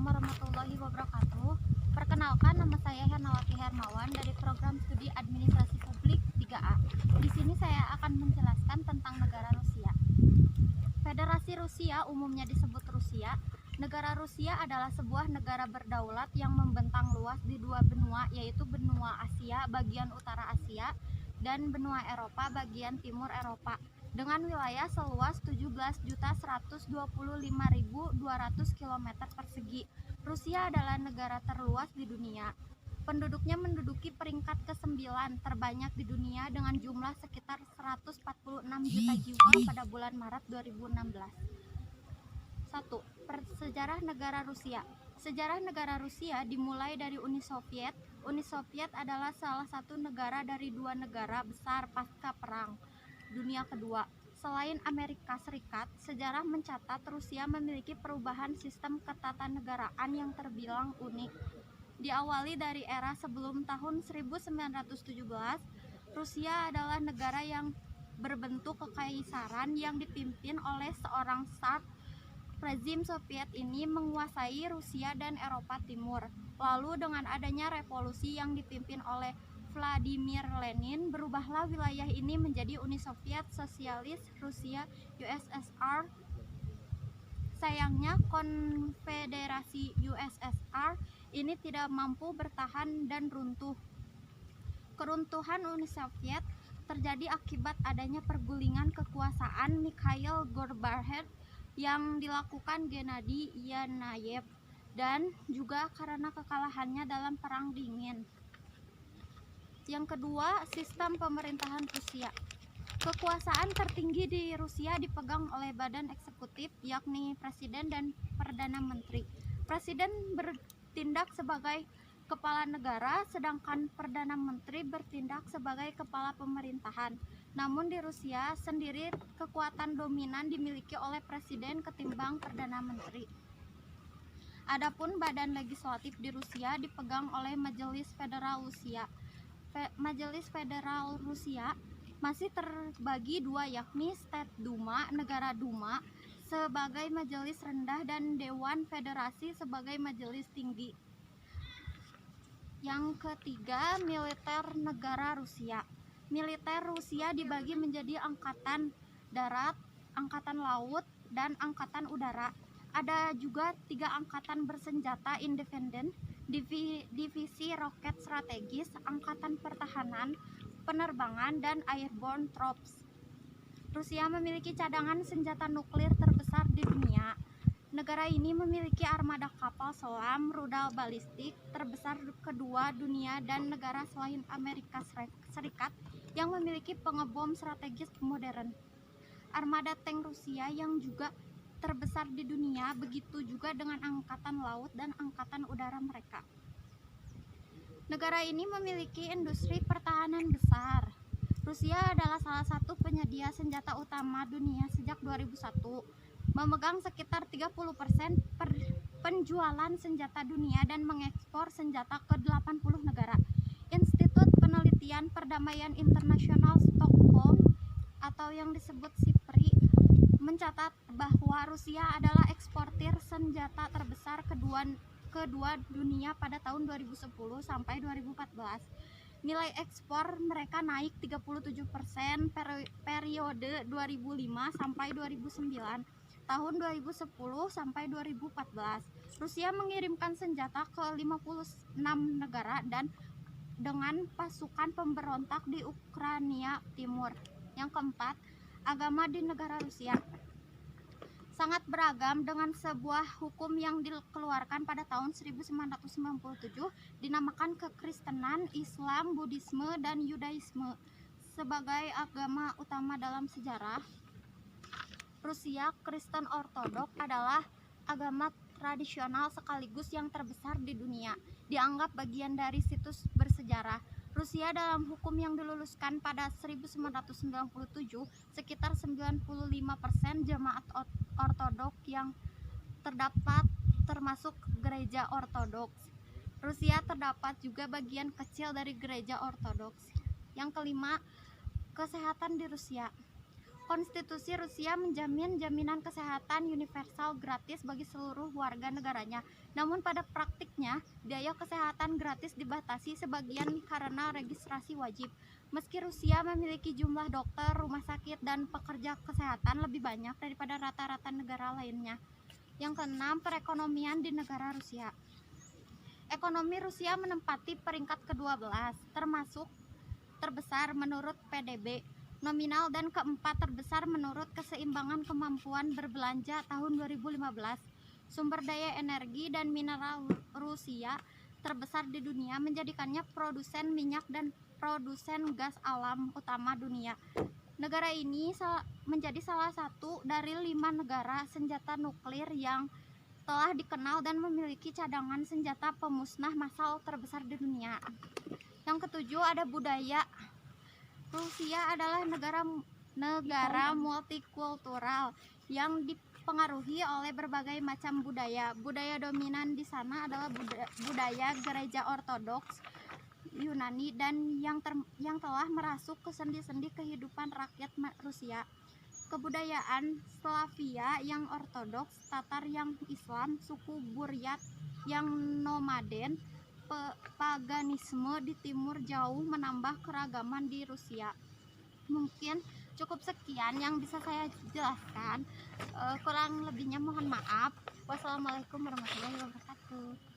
Assalamualaikum warahmatullahi wabarakatuh. Perkenalkan, nama saya Hernawati Hermawan dari program studi Administrasi Publik 3A. Di sini saya akan menjelaskan tentang negara Rusia. Federasi Rusia umumnya disebut Rusia. Negara Rusia adalah sebuah negara berdaulat yang membentang luas di dua benua, yaitu benua Asia bagian utara Asia dan benua Eropa bagian timur Eropa, dengan wilayah seluas 17.125.200 km persegi. Rusia adalah negara terluas di dunia. Penduduknya menduduki peringkat ke-9 terbanyak di dunia dengan jumlah sekitar 146 juta jiwa pada bulan Maret 2016. 1. Sejarah negara Rusia. Sejarah negara Rusia dimulai dari Uni Soviet. Uni Soviet adalah salah satu negara dari dua negara besar pasca Perang Dunia Kedua. Selain Amerika Serikat, sejarah mencatat Rusia memiliki perubahan sistem ketatanegaraan yang terbilang unik. Diawali dari era sebelum tahun 1917, Rusia adalah negara yang berbentuk kekaisaran yang dipimpin oleh seorang tsar. Rezim Soviet ini menguasai Rusia dan Eropa Timur. Lalu dengan adanya revolusi yang dipimpin oleh Vladimir Lenin, berubahlah wilayah ini menjadi Uni Soviet Sosialis Rusia (USSR). Sayangnya, Konfederasi USSR ini tidak mampu bertahan dan runtuh. Keruntuhan Uni Soviet terjadi akibat adanya pergulingan kekuasaan Mikhail Gorbachev yang dilakukan Gennady Yanayev, dan juga karena kekalahannya dalam Perang Dingin. Yang kedua, sistem pemerintahan Rusia. Kekuasaan tertinggi di Rusia dipegang oleh badan eksekutif, yakni Presiden dan Perdana Menteri. Presiden bertindak sebagai kepala negara, sedangkan Perdana Menteri bertindak sebagai kepala pemerintahan. Namun di Rusia sendiri kekuatan dominan dimiliki oleh Presiden ketimbang Perdana Menteri. Adapun badan legislatif di Rusia dipegang oleh Majelis Federal Rusia. Majelis Federal Rusia masih terbagi dua, yakni State Duma, Negara Duma, sebagai majelis rendah, dan Dewan Federasi sebagai majelis tinggi. Yang ketiga, militer negara Rusia. Militer Rusia dibagi menjadi angkatan darat, angkatan laut, dan angkatan udara. Ada juga 3 angkatan bersenjata independen, divisi roket strategis, angkatan pertahanan, penerbangan, dan airborne troops. Rusia memiliki cadangan senjata nuklir terbesar di dunia. Negara ini memiliki armada kapal selam rudal balistik terbesar kedua dunia dan negara selain Amerika Serikat yang memiliki pengebom strategis modern. Armada tank Rusia yang juga terbesar di dunia, begitu juga dengan angkatan laut dan angkatan udara mereka. Negara ini memiliki industri pertahanan besar. Rusia adalah salah satu penyedia senjata utama dunia sejak 2001, memegang sekitar 30% penjualan senjata dunia dan mengekspor senjata ke 80 negara. Institut Penelitian Perdamaian Internasional Stockholm atau yang disebut SIPRI mencatat bahwa Rusia adalah eksportir senjata terbesar kedua dunia pada tahun 2010 sampai 2014. Nilai ekspor mereka naik 37% periode 2005 sampai 2009. Tahun 2010 sampai 2014, Rusia mengirimkan senjata ke 56 negara dan dengan pasukan pemberontak di Ukraina Timur. Yang keempat, agama di negara Rusia sangat beragam dengan sebuah hukum yang dikeluarkan pada tahun 1997 dinamakan Kekristenan, Islam, Buddhisme, dan Yudaisme. Sebagai agama utama dalam sejarah Rusia, Kristen Ortodok adalah agama tradisional sekaligus yang terbesar di dunia, dianggap bagian dari situs bersejarah. Rusia dalam hukum yang diluluskan pada 1997, sekitar 95% jemaat ortodoks yang terdapat termasuk gereja ortodoks. Rusia terdapat juga bagian kecil dari gereja ortodoks. Yang kelima, kesehatan di Rusia. Konstitusi Rusia menjamin jaminan kesehatan universal gratis bagi seluruh warga negaranya. Namun pada praktiknya, biaya kesehatan gratis dibatasi sebagian karena registrasi wajib. Meski Rusia memiliki jumlah dokter, rumah sakit, dan pekerja kesehatan lebih banyak daripada rata-rata negara lainnya. Yang keenam, perekonomian di negara Rusia. Ekonomi Rusia menempati peringkat ke-12, termasuk terbesar menurut PDB nominal dan keempat terbesar menurut keseimbangan kemampuan berbelanja tahun 2015. Sumber daya energi dan mineral Rusia terbesar di dunia menjadikannya produsen minyak dan produsen gas alam utama dunia. Negara ini menjadi salah satu dari 5 negara senjata nuklir yang telah dikenal dan memiliki cadangan senjata pemusnah massal terbesar di dunia. Yang ketujuh, ada budaya. Rusia adalah negara multikultural yang dipengaruhi oleh berbagai macam budaya. Budaya dominan di sana adalah budaya gereja Ortodoks Yunani dan yang telah merasuk ke sendi-sendi kehidupan rakyat Rusia. Kebudayaan Slavia yang Ortodoks, Tatar yang Islam, suku Buryat yang nomaden, paganisme di timur jauh menambah keragaman di Rusia. Mungkin cukup sekian yang bisa saya jelaskan. Kurang lebihnya mohon maaf. Wassalamualaikum warahmatullahi wabarakatuh.